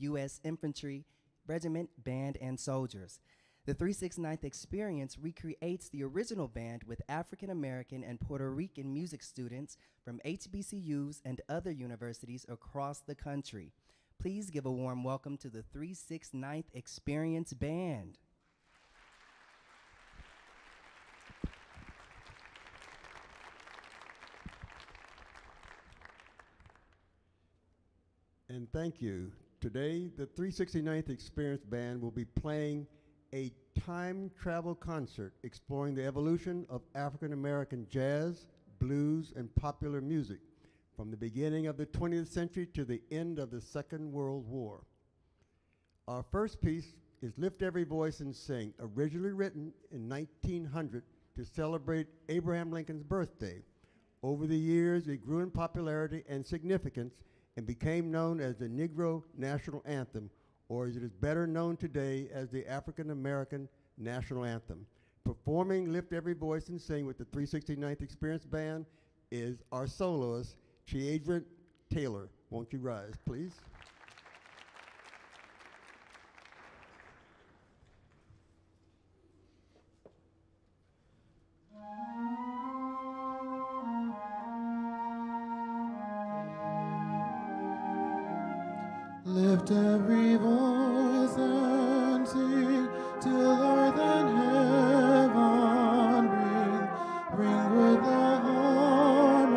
U.S. Infantry, regiment, band, and soldiers. The 369th Experience recreates the original band with African American and Puerto Rican music students from HBCUs and other universities across the country. Please give a warm welcome to the 369th Experience Band. And thank you. Today, the 369th Experience Band will be playing a time travel concert exploring the evolution of African American jazz, blues, and popular music from the beginning of the 20th century to the end of the Second World War. Our first piece is Lift Every Voice and Sing, originally written in 1900 to celebrate Abraham Lincoln's birthday. Over the years, it grew in popularity and significance and became known as the Negro National Anthem, or as it is better known today as the African American National Anthem. Performing Lift Every Voice and Sing with the 369th Experience Band is our soloist, Chiadra Taylor. Won't you rise, please? Lift every voice and sing till earth and heaven ring with the harmonies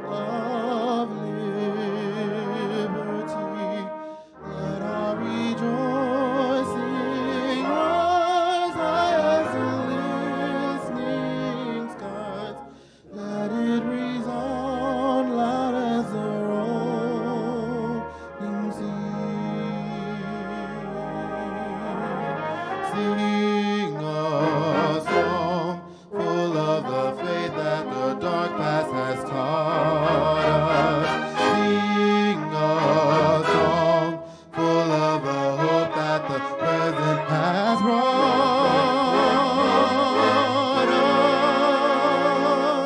of liberty. Let our rejoicing rise high as the listening skies. Let it resound loud as the sing a song full of the faith that the dark past has taught us. Sing a song full of the hope that the present has brought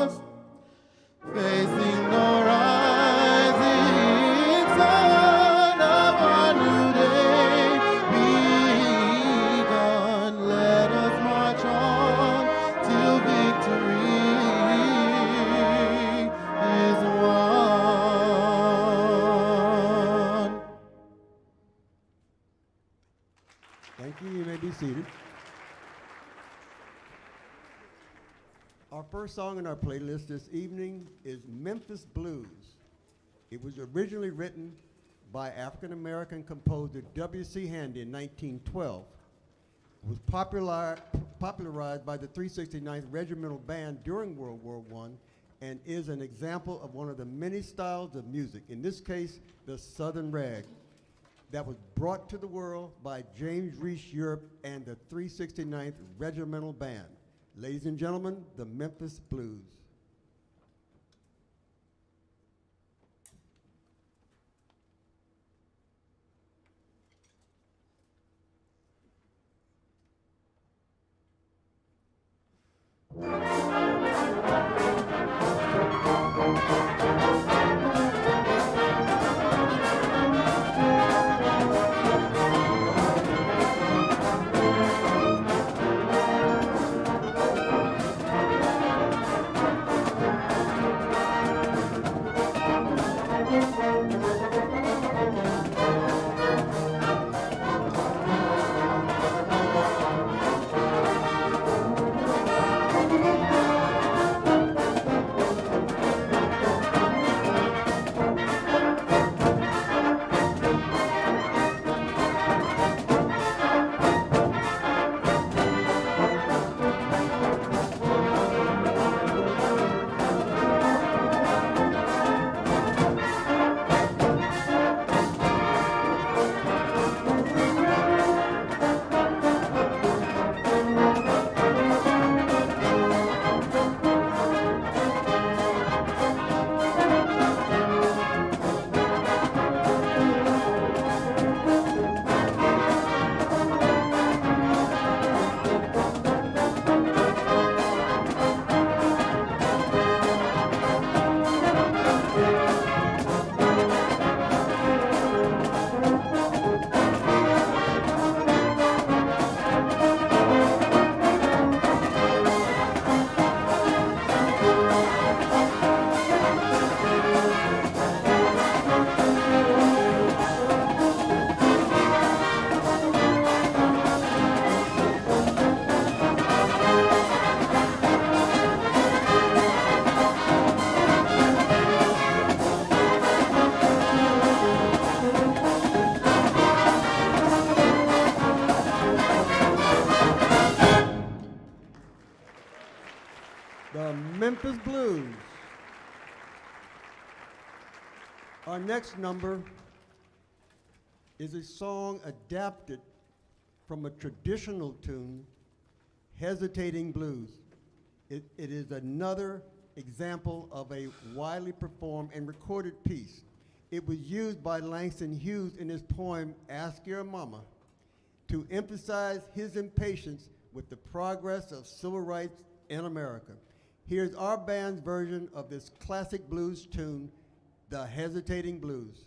us. Facing the rising sun of our new day begun, let us march on till victory is won. Thank you. You may be seated. Our first song in our playlist this evening is Memphis Blues. It was originally written by African-American composer W.C. Handy in 1912. It was popularized by the 369th Regimental Band during World War I and is an example of one of the many styles of music, in this case, the Southern Rag, that was brought to the world by James Reese Europe and the 369th Regimental Band. Ladies and gentlemen, the Memphis Blues. Our next number is a song adapted from a traditional tune, Hesitating Blues. It is another example of a widely performed and recorded piece. It was used by Langston Hughes in his poem, Ask Your Mama, to emphasize his impatience with the progress of civil rights in America. Here's our band's version of this classic blues tune, The Hesitating Blues.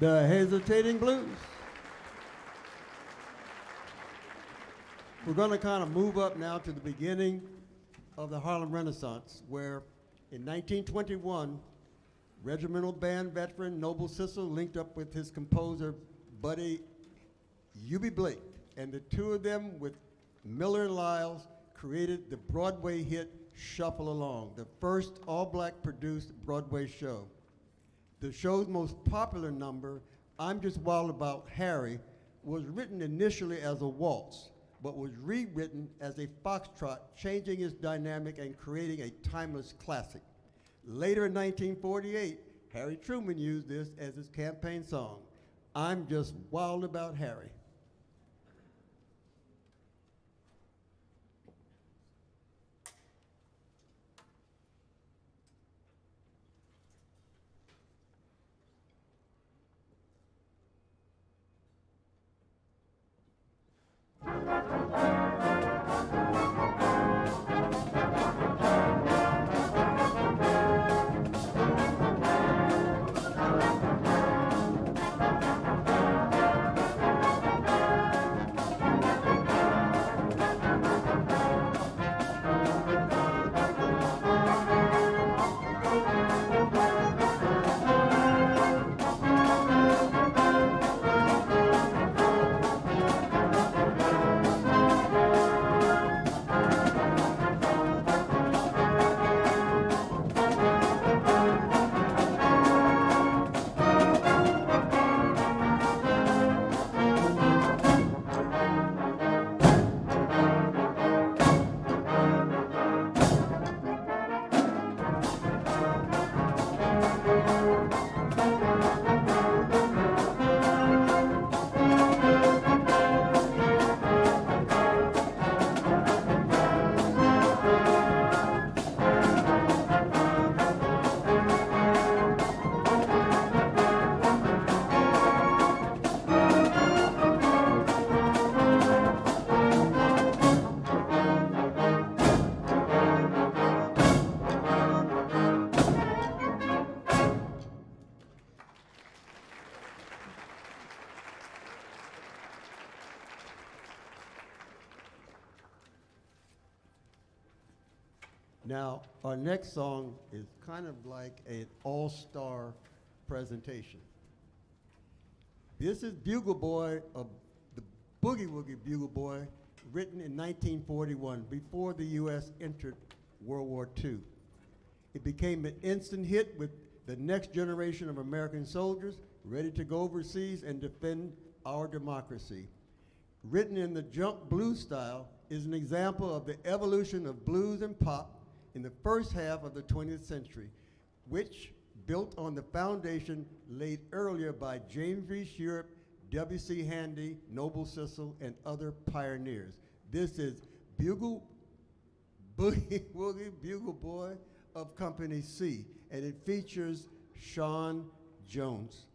The Hesitating Blues. We're going to kind of move up now to the beginning of the Harlem Renaissance, where in 1921, regimental band veteran Noble Sissel linked up with his composer, buddy Eubie Blake, and the two of them, with Miller and Lyles, created the Broadway hit Shuffle Along, the first all-black produced Broadway show. The show's most popular number, I'm Just Wild About Harry, was written initially as a waltz, but was rewritten as a foxtrot, changing its dynamic and creating a timeless classic. Later in 1948, Harry Truman used this as his campaign song, I'm Just Wild About Harry. Now, our next song is kind of like an all-star presentation. This is Bugle Boy of the Boogie Woogie Bugle Boy, written in 1941, before the U.S. entered World War II. It became an instant hit with the next generation of American soldiers ready to go overseas and defend our democracy. Written in the jump blues style, is an example of the evolution of blues and pop in the first half of the 20th century, which built on the foundation laid earlier by James Reese Europe, W.C. Handy, Noble Sissel, and other pioneers. This is Bugle, Boogie Woogie Bugle Boy of Company C, and it features Sean Jones.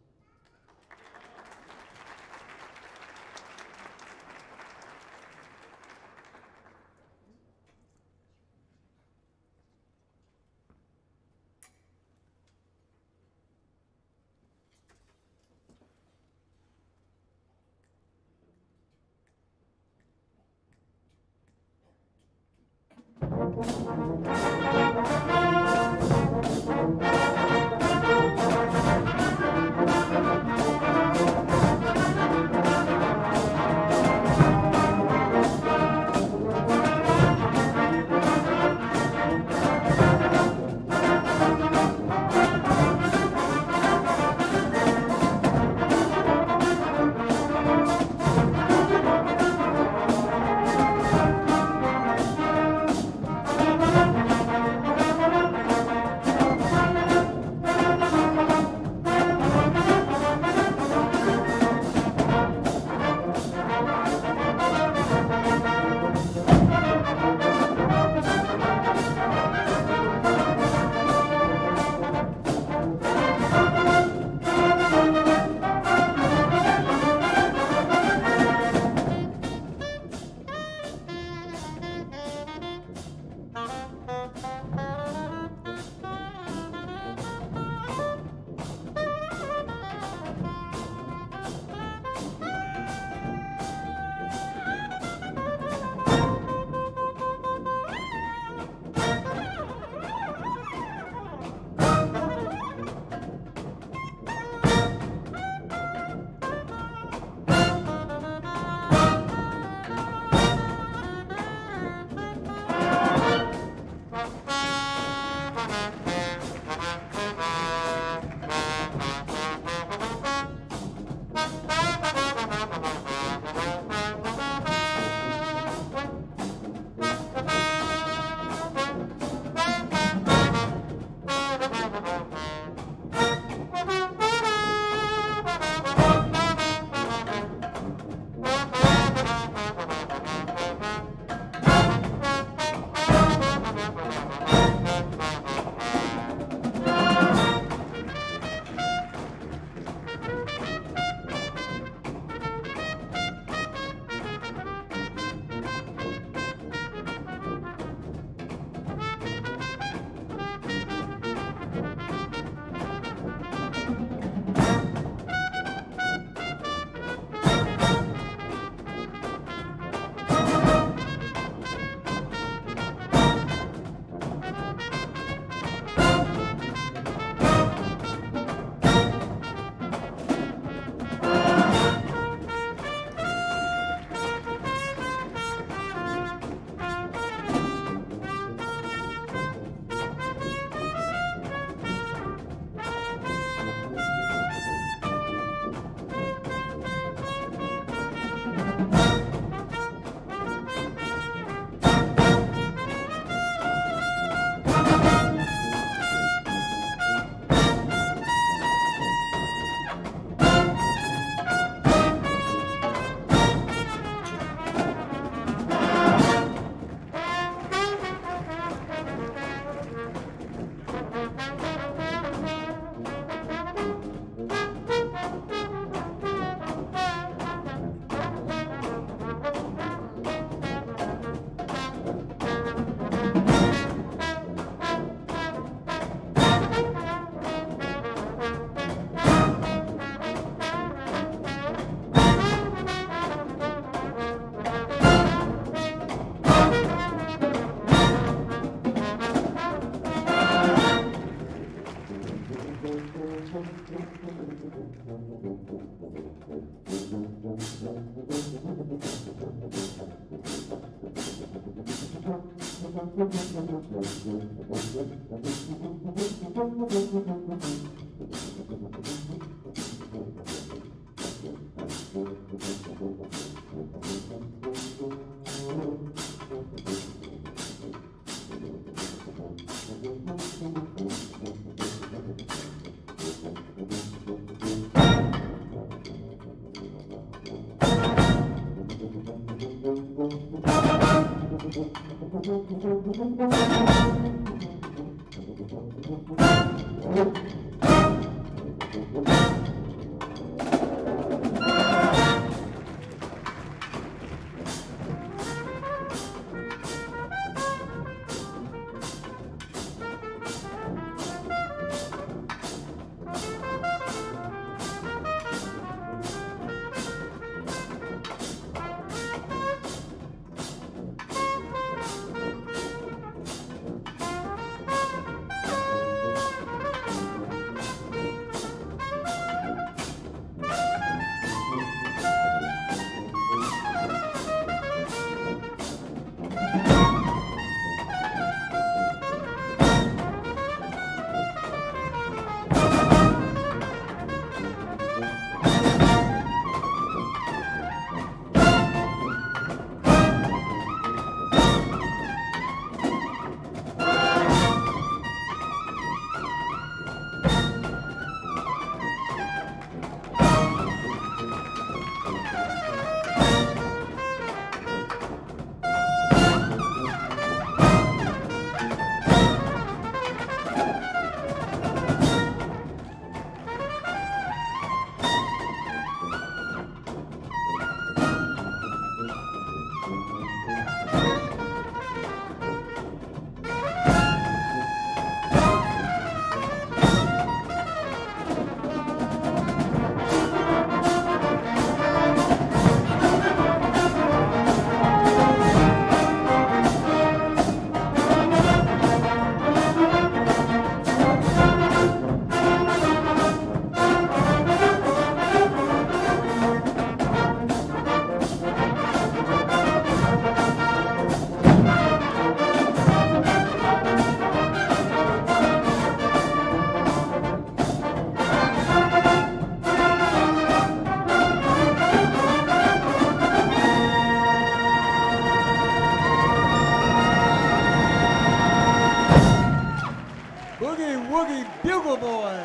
Woogie Bugle Boy,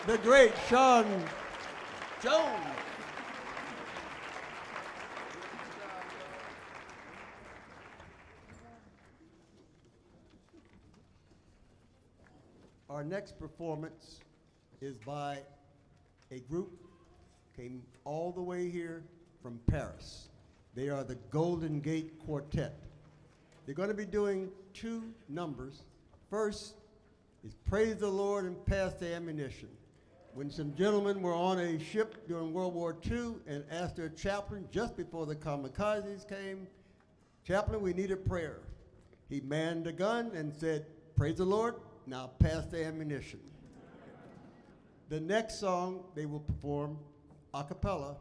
the great Sean Jones. Our next performance is by a group came all the way here from Paris. They are the Golden Gate Quartet. They're going to be doing two numbers. First is Praise the Lord and Pass the Ammunition. When some gentlemen were on a ship during World War II and asked their chaplain just before the kamikazes came, "Chaplain, we need a prayer." He manned a gun and said, "Praise the Lord, now pass the ammunition." The next song they will perform a cappella,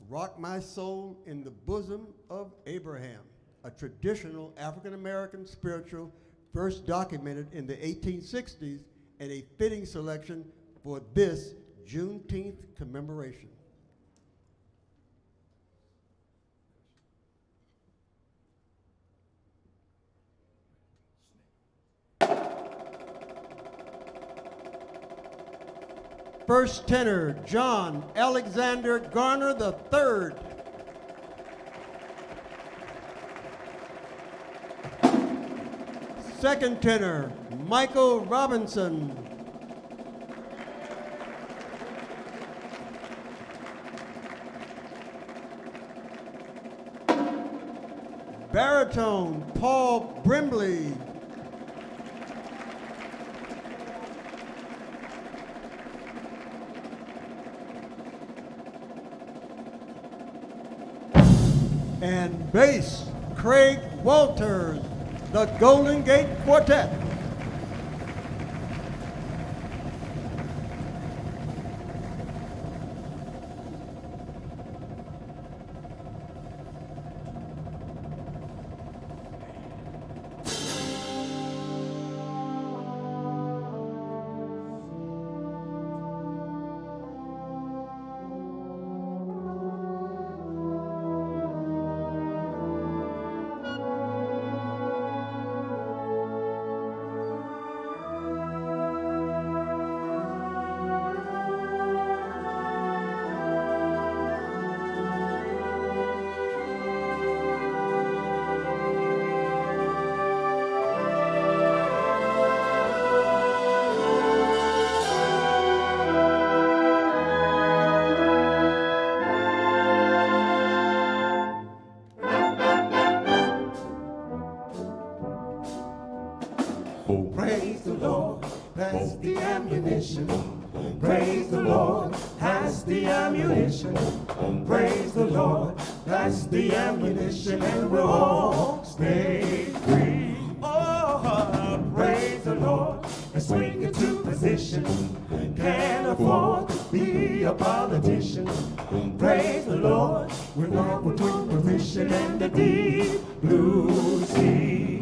"Rock My Soul in the Bosom of Abraham," a traditional African-American spiritual first documented in the 1860s and a fitting selection for this Juneteenth commemoration. First tenor, John Alexander Garner III. Second tenor, Michael Robinson. Baritone, Paul Brimley. And bass, Craig Walters, the Golden Gate Quartet. Praise the Lord, that's the ammunition. Praise the Lord, that's the ammunition. Praise the Lord, that's the ammunition, and we'll all stay free. Oh, praise the Lord, and swing into position. Can't afford to be a politician. Praise the Lord, we're all between permission and the deep blue sea.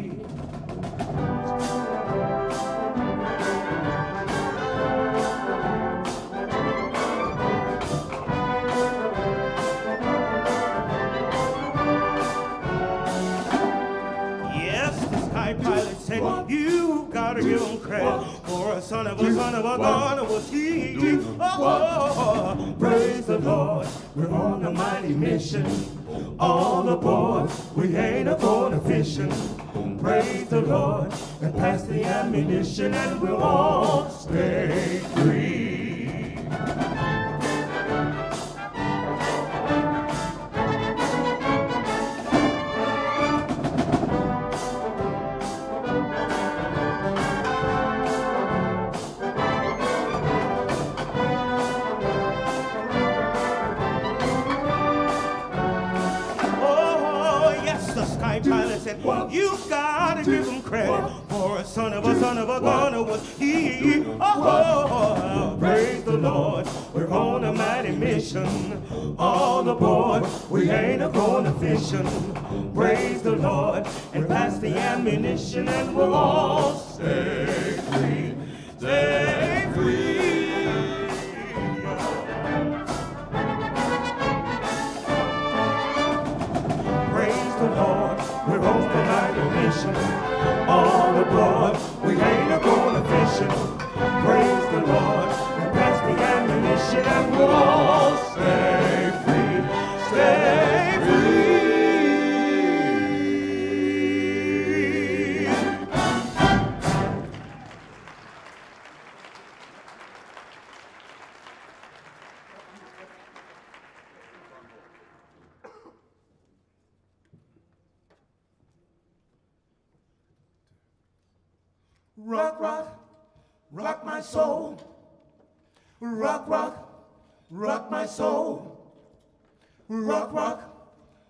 Pilot said, you gotta give him credit for a son of a gun was he. Oh, praise the Lord, we're on a mighty mission. All aboard, we ain't a fishing. Praise the Lord, and pass the ammunition, and we'll all stay free. Pilot said, you gotta give him credit for a son of a gun was he. Oh, praise the Lord, we're on a mighty mission. All aboard, we ain't a fishing. Praise the Lord, and pass the ammunition, and we'll all stay free, stay free. Praise the Lord, we're on the mighty mission. All aboard, we ain't a fishing. Praise the Lord, and pass the ammunition, and we'll all stay free, stay free. Rock, rock, rock my soul. Rock, rock, rock my soul. Rock, rock,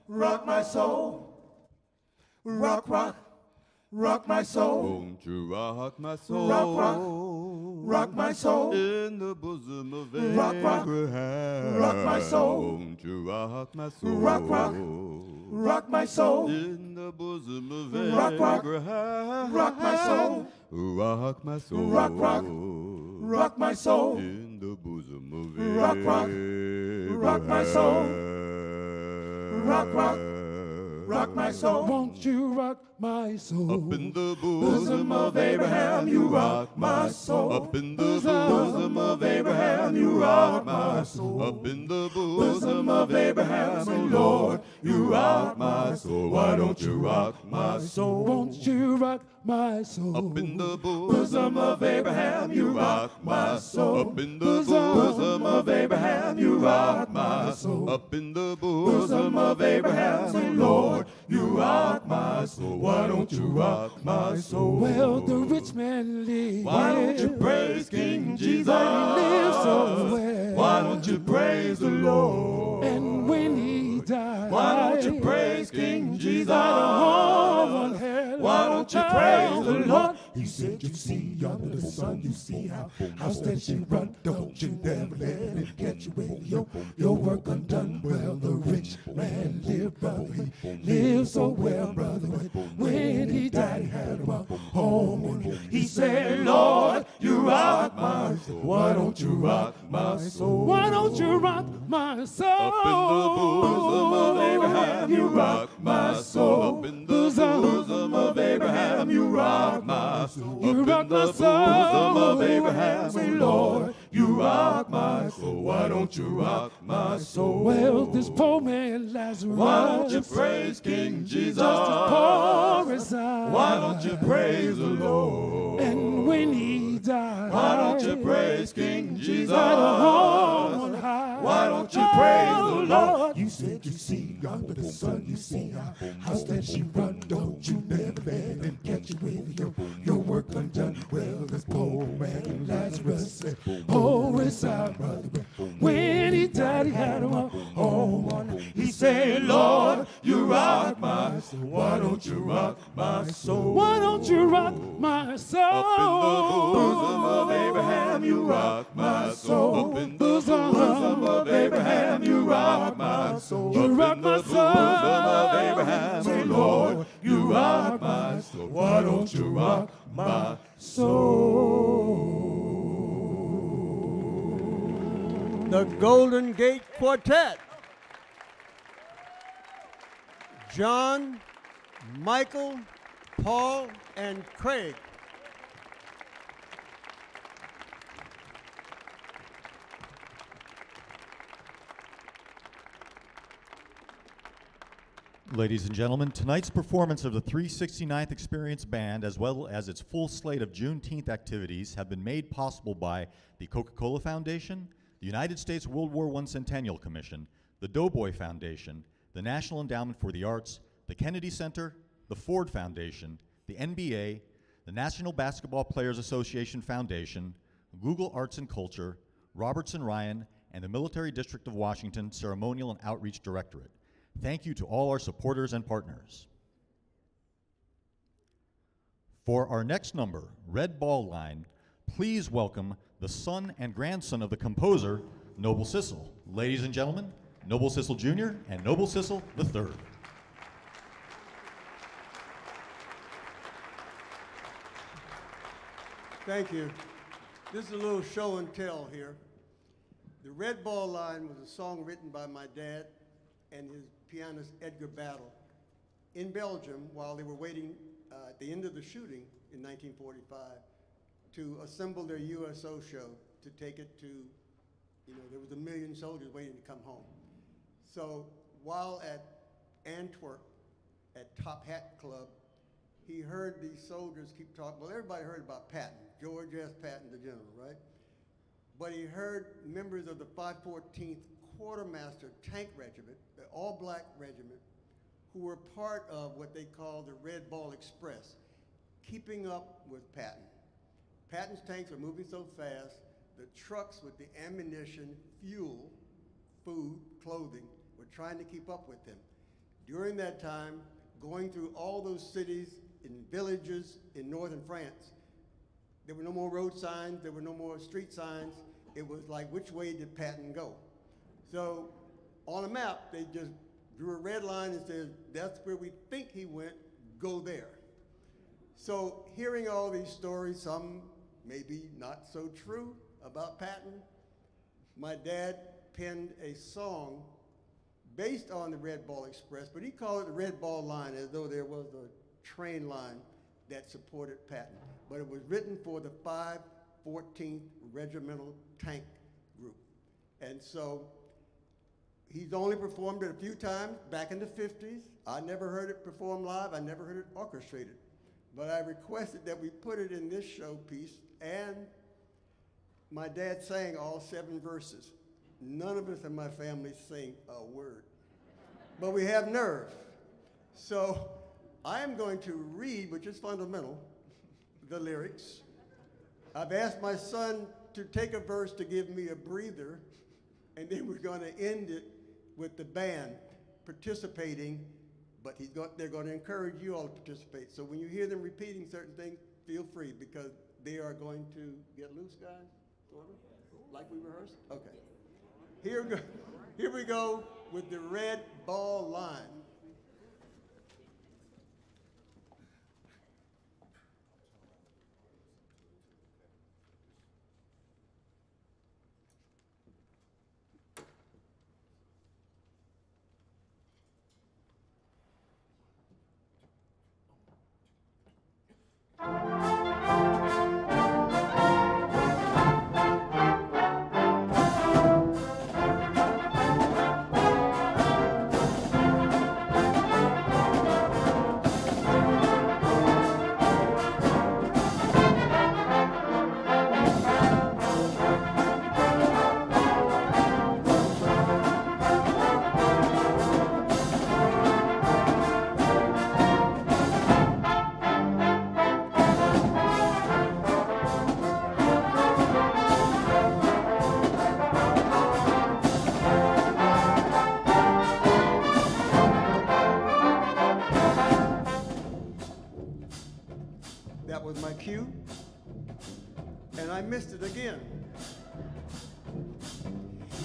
rock my soul. Rock, rock, rock my soul. Won't you rock my soul? Rock, rock, rock my soul. In the bosom of Abraham. Rock, rock, rock my soul. Won't you rock my soul? Rock, rock, rock my soul. In the bosom of Rock, rock, Abraham. rock my soul. Rock my soul. Rock, rock, rock my soul. In the bosom of Rock, rock, rock my soul. Rock, rock, rock my soul. Won't you rock my soul? Up in the bosom of Abraham, you rock my soul. Up in the bosom of Abraham, you rock my soul. Up in the bosom of Abraham, say, Lord, you rock my soul. Why don't you rock my soul? Won't you rock my soul? Up in the bosom of Abraham, you rock my soul. Up in the bosom of Abraham, you rock my soul. Up in the bosom of Abraham, say, Lord, you rock my soul. Why don't you rock my soul? Well, the rich man lives. Why don't you praise King Jesus? But he lives so well. Why don't you praise the Lord? And when he died, Why don't you praise King Jesus? Why don't you praise the Lord? He said, you see under the sun, you see how steady she run. Don't you never let it get you with your work undone. Well, the rich man lived, brother. He lived so well, brother. When he died, he had a home. And he said, Lord, you rock my soul. Why don't you rock my soul? Why don't you rock my soul? Up in the bosom of Abraham, you rock my soul. Up in the bosom of Abraham, you rock my soul. You Up rock in the my soul. bosom of Abraham, say, Lord, you rock my soul. Why don't you rock my soul? Well, this poor man Lazarus. Why don't you praise King Jesus? Just as poor as I. Why don't you praise the Lord? And when he died, Why don't you praise King Jesus? At a home on high. Why don't you praise the Lord? You said you see under the sun, you see how steady she run. Don't you never let him catch you with your work undone. rock my soul? Why don't you rock my soul? Up in the bosom of Abraham, you rock my soul. Up in the bosom of Abraham, you rock my soul. You rock my Bosom of soul. Abraham, Say, Lord, you rock my soul. Why don't you rock my soul? The Golden Gate Quartet. John, Michael, Paul, and Craig. Ladies and gentlemen, tonight's performance of the 369th Experience Band, as well as its full slate of Juneteenth activities, have been made possible by the Coca-Cola Foundation, the United States World War I Centennial Commission, the Doughboy Foundation, the National Endowment for the Arts, the Kennedy Center, the Ford Foundation, the NBA, the National Basketball Players Association Foundation, Google Arts and Culture, Robertson Ryan, and the Military District of Washington Ceremonial and Outreach Directorate. Thank you to all our supporters and partners. For our next number, Red Ball Line, please welcome the son and grandson of the composer, Noble Sissel. Ladies and gentlemen, Noble Sissel Jr. and Noble Sissel III. Thank you. This is a little show and tell here. The Red Ball Line was a song written by my dad and his pianist Edgar Battle in Belgium while they were waiting at the end of the shooting in 1945 to assemble their USO show to take it to, there was 1 million soldiers waiting to come home. So while at Antwerp at Top Hat Club, he heard these soldiers keep talking. Well, everybody heard about Patton, George S. Patton, the general, right? But he heard members of the 514th Quartermaster Tank Regiment, the all-black regiment, who were part of what they call the Red Ball Express, keeping up with Patton. Patton's tanks were moving so fast, the trucks with the ammunition, fuel, food, clothing, were trying to keep up with them. During that time, going through all those cities and villages in northern France, there were no more road signs, there were no more street signs. It was like, which way did Patton go? So on a map, they just drew a red line and said, that's where we think he went, go there. So hearing all these stories, some maybe not so true about Patton, my dad penned a song based on the Red Ball Express, but he called it the Red Ball Line as though there was a train line that supported Patton. But it was written for the 514th Regimental Tank Group. And so he's only performed it a few times back in the 50s. I never heard it performed live. I never heard it orchestrated. But I requested that we put it in this showpiece, and my dad sang all 7 verses. None of us in my family sing a word, but we have nerve. So I am going to read, which is fundamental, the lyrics. I've asked my son to take a verse to give me a breather, and then we're going to end it with the band participating, but they're going to encourage you all to participate. So when you hear them repeating certain things, feel free, because they are going to get loose, guys, sort of, like we rehearsed? Okay. Here we go with the Red Ball Line. That was my cue, and I missed it again.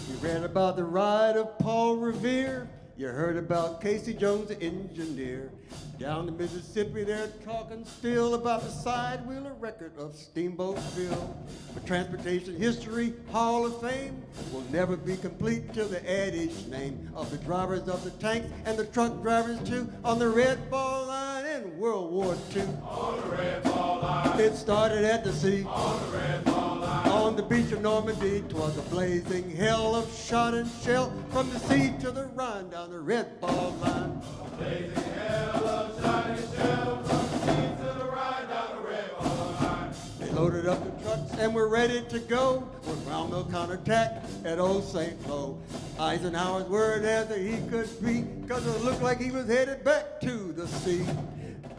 You read about the ride of Paul Revere. You heard about Casey Jones, the engineer. Down the Mississippi, they're talking still about the side-wheeler record of Steamboat Bill. But transportation history, Hall of Fame, will never be complete till they add each name of the drivers of the tanks and the truck drivers too on the Red Ball Line in World War II. On the Red Ball Line. It started at the sea. On the Red Ball Line. On the beach of Normandy, 'twas a blazing hell of shot and shell from the sea to the Rhine down the Red Ball Line. A blazing hell of shot and shell from the sea to the Rhine down the Red Ball Line. They loaded up the trucks and were ready to go with round no counterattack at old St. Lo. Eisenhower's word as he could be, 'cause it looked like he was headed back to the sea.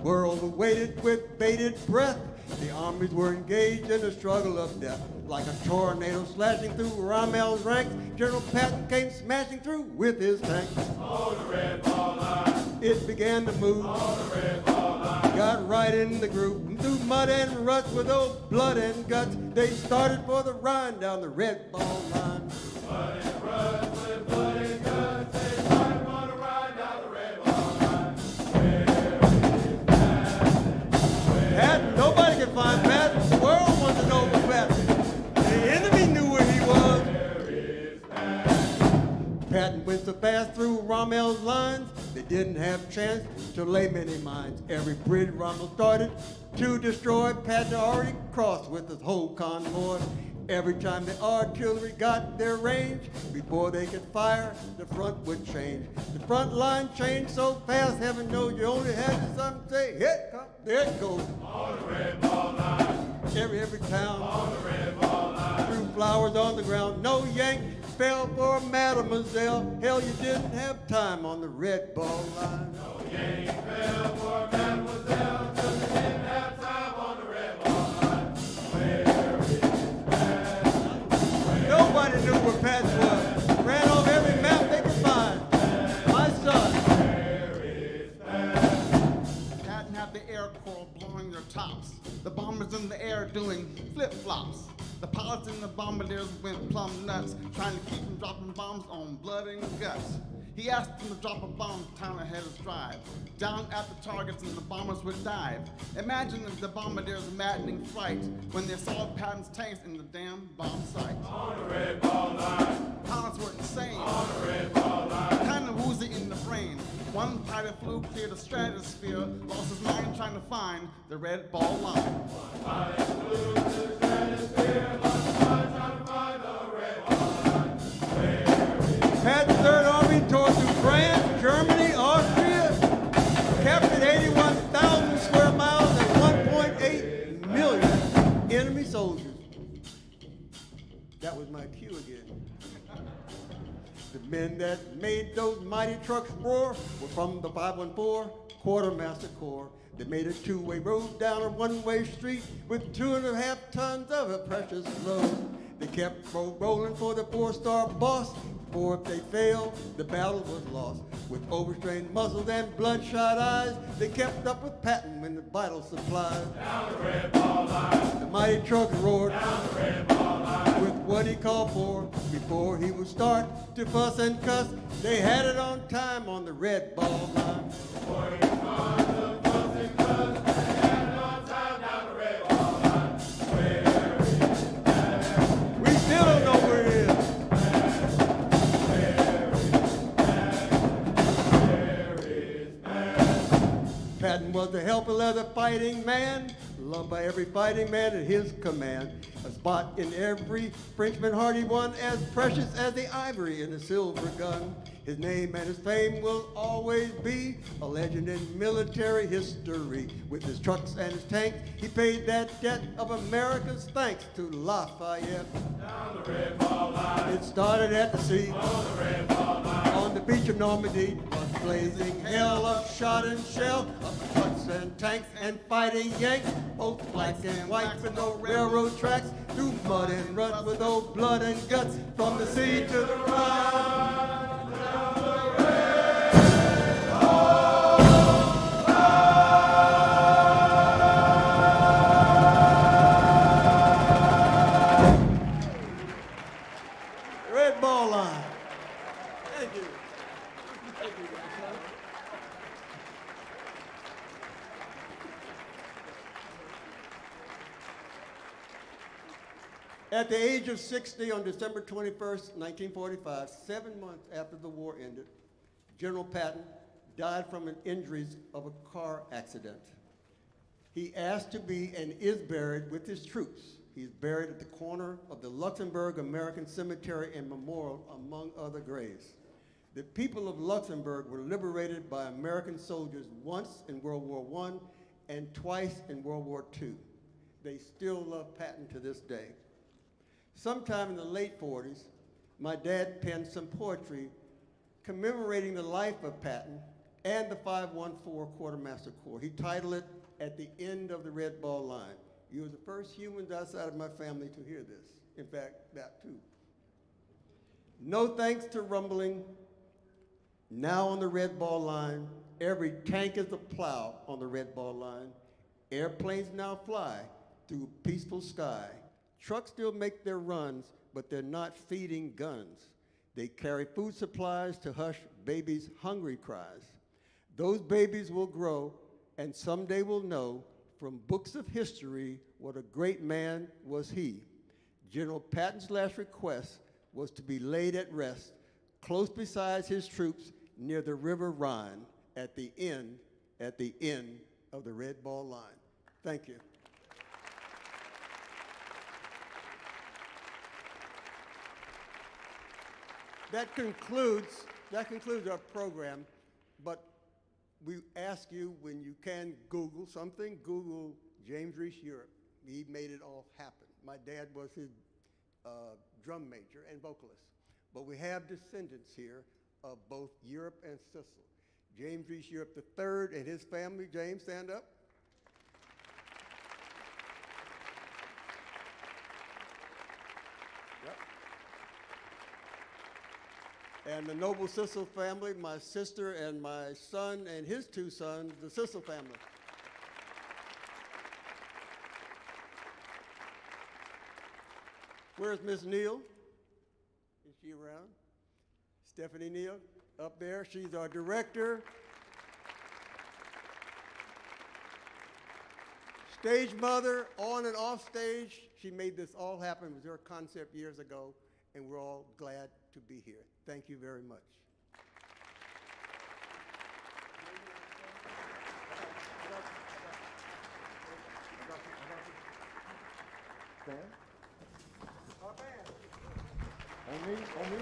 World awaited with bated breath. The armies were engaged in a struggle of death. Like a tornado slashing through Rommel's ranks, General Patton came smashing through with his tanks. On the Red Ball Line. It began to move. On the Red Ball Line. Got right in the groove. And through mud and rust with old blood and guts, they started for the Rhine down the Red Ball Line. Mud and rust with blood and guts, they started for the Rhine down the Red Ball Line. Patton, nobody could find Patton. The world wanted to know where Patton. The enemy knew where he was. Patton went so fast through Rommel's lines, they didn't have chance to lay many mines. Every bridge Rommel started to destroy, Patton already crossed with his whole convoy. Every time the artillery got their range, before they could fire, the front would change. The front line changed so fast, heaven knows you only had to something say, here it comes, there it goes. On the Red Ball Line. Every town On the Red Ball Line. threw flowers on the ground. No Yank fell for Mademoiselle. Hell, you didn't have time on the Red Ball Line. No Yank fell for Mademoiselle, 'cause they didn't have time on the Red Ball Line. Where is Patton? Nobody knew where Patton was. Ran off every map they could find. My son. Where is Patton? Patton had the Air Corps blowing their tops. The bombers in the air doing flip-flops. The pilots and the bombardiers went plumb nuts, trying to keep from dropping bombs on blood and guts. He asked them to drop a bomb time ahead of drive. Down at the targets and the bombers would dive. Imagine the bombardier's maddening fright when they saw Patton's tanks in the damn bomb site. On the Red Ball Line. Pilots were insane, On the Red Ball Line. kind of woozy in the brain. One pilot flew clear the stratosphere, lost his mind trying to find the Red Ball Line. Pilot flew to the stratosphere, lost his mind trying to find the Red Ball Line. Where is Patton's Third Army tore through France, Germany, Austria, captured 81,000 square miles and 1.8 million enemy soldiers. That was my cue again. The men that made those mighty trucks roar were from the 514 Quartermaster Corps. They made a two-way road down a one-way street with 2.5 tons of a precious load. They kept rolling for the four-star boss. For if they failed, the battle was lost. With overstrained muscles and bloodshot eyes, they kept up with Patton when the vital supplies. down the Red Ball Line. The mighty truck roared Down the Red Ball Line. with what he called for. Before he would start to fuss and cuss, they had it on time on the Red Ball Line. Before he started to fuss and cuss, they had it on time down the Red Ball Line. Where is Patton? We still don't know where he is. Patton was a helper of the fighting man, loved by every fighting man at his command. A spot in every Frenchman heart he won, as precious as the ivory in a silver gun. His name and his fame will always be a legend in military history. With his trucks and his tanks, he paid that debt of America's thanks to Lafayette. Down the Red Ball Line. It started at the sea, On the Red Ball Line. on the beach of Normandy, a blazing hell of shot and shell, of trucks and tanks and fighting Yanks, both black and white with no railroad tracks, through mud and rust with old blood and guts, from the sea to the Rhine. At the age of 60 on December 21st, 1945, 7 months after the war ended, General Patton died from an injuries of a car accident. He asked to be and is buried with his troops. He's buried at the corner of the Luxembourg American Cemetery and Memorial, among other graves. The people of Luxembourg were liberated by American soldiers once in World War I and twice in World War II. They still love Patton to this day. Sometime in the late 40s, my dad penned some poetry commemorating the life of Patton and the 514 Quartermaster Corps. He titled it, "At the End of the Red Ball Line." You were the first humans outside of my family to hear this. In fact, that too. No thanks to rumbling. Now on the red ball line, every tank is a plow on the red ball line. Airplanes now fly through peaceful sky. Trucks still make their runs, but they're not feeding guns. They carry food supplies to hush babies' hungry cries. Those babies will grow, and someday will know from books of history what a great man was he. General Patton's last request was to be laid at rest, close beside his troops near the River Rhine, at the end of the red ball line. Thank you. That concludes our program, but we ask you, when you can Google something, Google James Reese Europe. He made it all happen. My dad was his drum major and vocalist, but we have descendants here of both Europe and Cecil. James Reese Europe III and his family. James, stand up. And the noble Cecil family, my sister and my son and his two sons, the Cecil family. Where's Miss Neal? Is she around? Stephanie Neal, up there. She's our director. Stage mother, on and off stage. She made this all happen. It was her concept years ago, and we're all glad to be here. Thank you very much. Band? Our band. On me.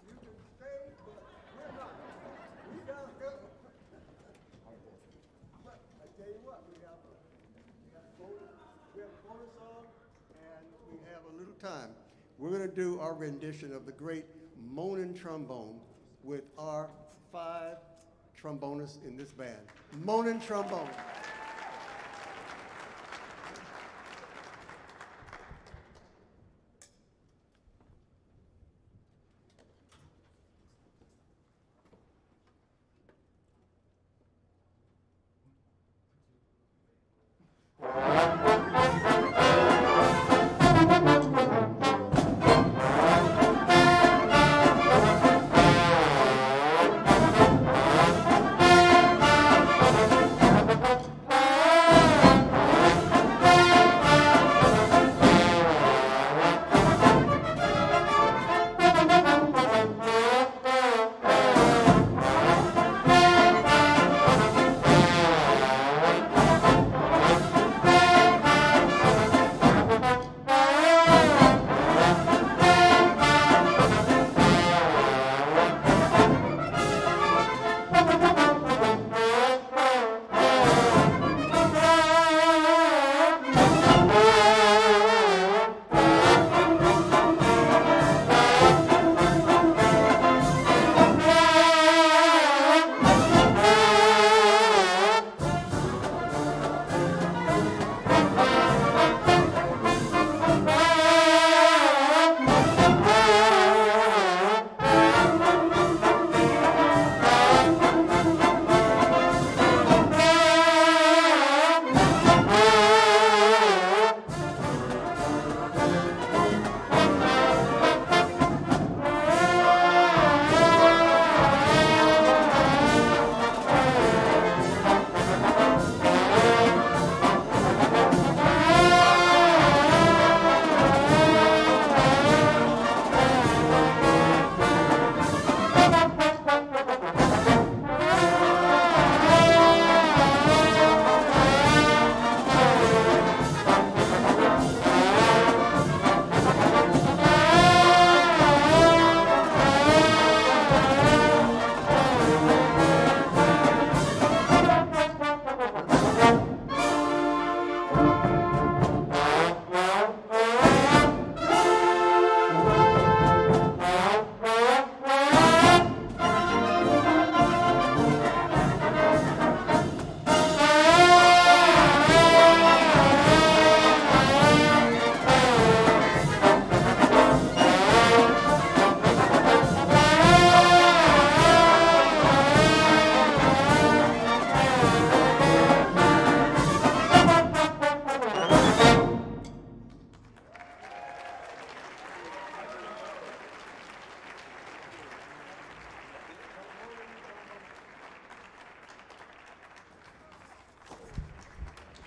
You can stay, but we're not. We gotta go. But I tell you what, we have a bonus song, and we have a little time. We're gonna do our rendition of the great moaning trombone with our 5 trombonists in this band. Moaning trombone.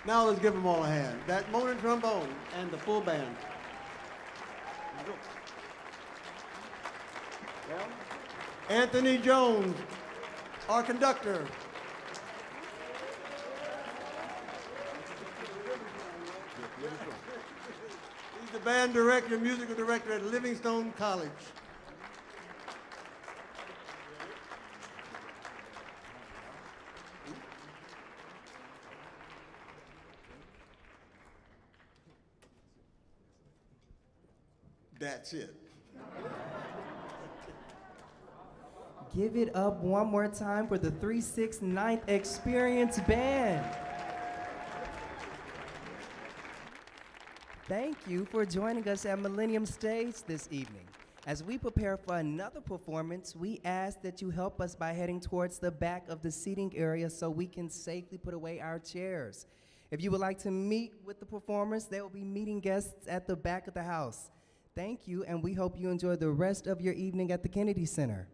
Now let's give them all a hand. That moaning trombone and the full band. Anthony Jones, our conductor. He's the band director, musical director at Livingstone College. That's it. Give it up one more time for the 369th Experience Band. Thank you for joining us at Millennium Stage this evening. As we prepare for another performance, we ask that you help us by heading towards the back of the seating area so we can safely put away our chairs. If you would like to meet with the performers, they will be meeting guests at the back of the house. Thank you, and we hope you enjoy the rest of your evening at the Kennedy Center.